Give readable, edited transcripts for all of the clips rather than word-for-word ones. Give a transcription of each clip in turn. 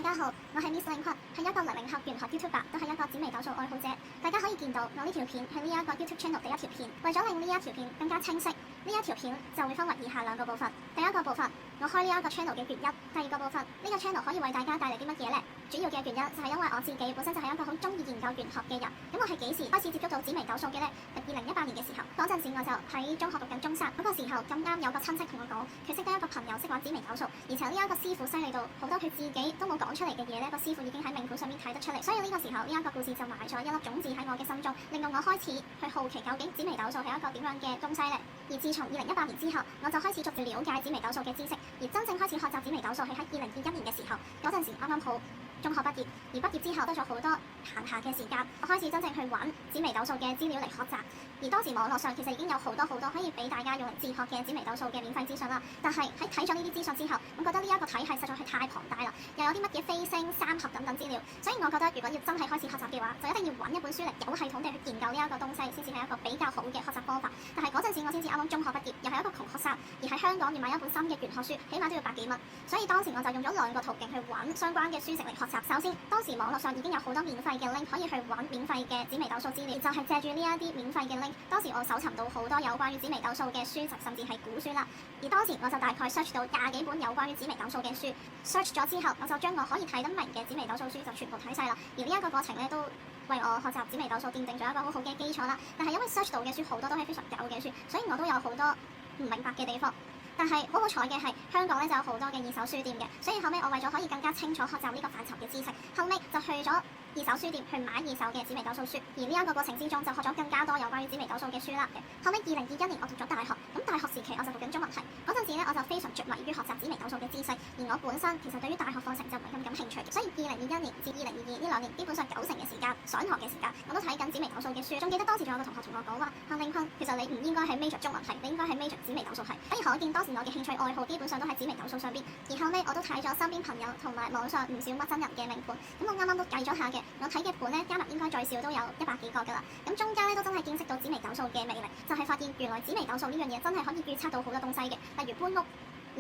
大家好，我係 Miss Lincoln，係一個00後玄學 YouTuber， 都係一個紫微斗數愛好者。大家可以見到我呢條片係呢一個 YouTube channel 第一條片，為咗令呢一條片更加清晰，呢一條片就會分為以下兩個部分。第一個部分，我開呢一個 channel 嘅原因；第二個部分，呢個 channel 可以為大家帶嚟啲乜嘢呢？主要嘅原因就係因為我自己本身就係一個好中意研究玄學嘅人。咁我係幾時開始接觸到紫微斗數嘅呢？2018年嘅時候，嗰陣時我就喺中學讀緊中三，嗰個時候咁啱有個親戚同我講，佢識得一個朋友識玩紫微斗數，而且呢一個師傅犀利到好多佢自己都冇講出嚟嘅嘢呢，個師傅已經喺命盤上面睇得出嚟。所以呢個時候呢一個故事就埋咗一粒種子喺我嘅心中，令到我開始去好奇究竟紫微斗數係一個點樣嘅東西呢？而自從2018年之後，我就開始逐漸了解紫微斗數嘅知識，而真正開始學習紫微斗數係喺2021年嘅時候，嗰陣時啱啱好中學畢業，而畢業之後得咗好多閒暇嘅時間，我開始真正去揾紫微斗數嘅資料嚟學習。而當時網絡上其實已經有好多可以俾大家用嚟自學嘅紫微斗數嘅免費資訊啦。但係喺睇咗呢啲資訊之後，我覺得呢一個體系實在係太龐大啦，又有啲乜嘢飛星、三合等等資料，所以我覺得如果要真係開始學習嘅話，就一定要揾一本書嚟有系統地去研究呢一個東西，先至係一個比較好嘅學習方法。但係嗰陣時我先至啱啱中學畢業，又係一個窮學生，而喺香港要買一本新嘅玄學書，起碼都要100幾蚊。所以當時我就用咗2個途徑去揾相關嘅書籍嚟學習。首先，當時網絡上已經有好多免費嘅 link 可以去揾免費嘅紫微斗數資料，就係借住呢一啲免費嘅 link，當時我搜尋到好多有關於紫微斗數嘅書籍，甚至係古書啦。而當時我就大概 search 到20幾本有關於紫微斗數嘅書 ，search 咗之後，我就將我可以睇得明嘅紫微斗數書就全部睇晒啦。而呢一個過程咧，都為我學習紫微斗數奠定咗一個好好嘅基礎啦。但係因為 search 到嘅書好多都係非常舊嘅書，所以我都有好多唔明白嘅地方。但係好彩嘅係香港咧就有好多嘅二手書店嘅，所以後尾我為咗可以更加清楚學習呢個範疇嘅知識，後尾就去咗二手書店去買二手嘅紫微斗數書，而呢一個過程之中就學咗更加多有關於紫微斗數嘅書啦。後尾2021年我讀咗大學，咁大學時期我就讀緊中文系，嗰陣時咧我就非常着迷於學習紫微斗數嘅知識，而我本身其實對於大學課程就唔係咁感興趣嘅，所以2021年至2022呢2年基本上90%嘅時間上學嘅時間我都睇緊紫微斗數嘅書。仲記得當時仲有個同學同我講話，Lincoln，其實你唔應該係 major 中文系，你應該係 major 紫微斗數系。可以可見當時我嘅興趣愛好基本上都喺紫微斗數上邊。而後尾我都睇咗身邊朋友同埋網上唔少乜真人嘅命盤，咁我啱啱都計咗下嘅，我睇嘅盤咧加埋應該最少都有100幾個㗎啦。咁中間咧都真係見識到紫微斗數嘅魅力，就係發現原來紫微斗數呢樣嘢真係可以預測到好多東西嘅，例如搬屋、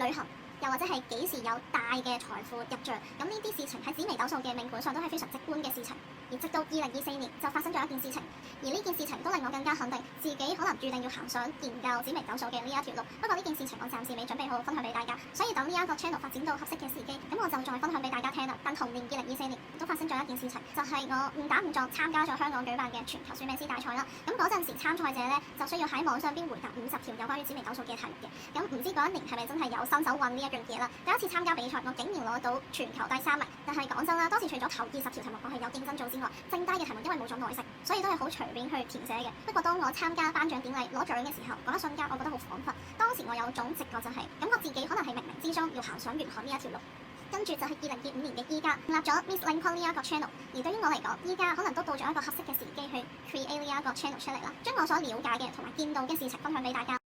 旅行，又或者係幾時有大嘅財富入帳，咁呢啲事情喺紫微斗數嘅命盤上都係非常直觀嘅事情。而直到2024年就發生咗一件事情，而呢件事情都令我更加肯定自己可能注定要行上研究紫微斗數嘅呢一條路。不過呢件事情我暫時未準備好分享俾大家，所以等呢一個 channel 發展到合適嘅時機，咁我就再分享俾大家聽啦。但同年2024年都發生咗一件事情，就係我誤打誤撞參加咗香港舉辦嘅全球算命師大賽啦。咁嗰陣時參賽者咧就需要喺網上邊回答50條有關於紫微斗數嘅題目嘅。咁唔知嗰一年係咪真係有新手運呢一樣嘢啦？第一次參加比賽，我竟然攞到全球第3名。但係講真啦，當時除咗頭20條題目我係有認真做之外，剩低嘅題目因為冇咗耐性，所以都係好隨便去填寫嘅。不過當我參加頒獎典禮攞獎嘅時候，嗰一瞬間我覺得好恍惚。當時我有種直覺就係感覺自己可能係冥冥之中要行上玄學呢一條路。跟住就係2025年嘅依家，立咗 Miss Lincoln 呢一個 channel。而對於我嚟講，依家可能都到咗一個合適嘅時機去 create 呢一個 channel 出嚟啦，將我所了解嘅同埋見到嘅事情分享俾大家。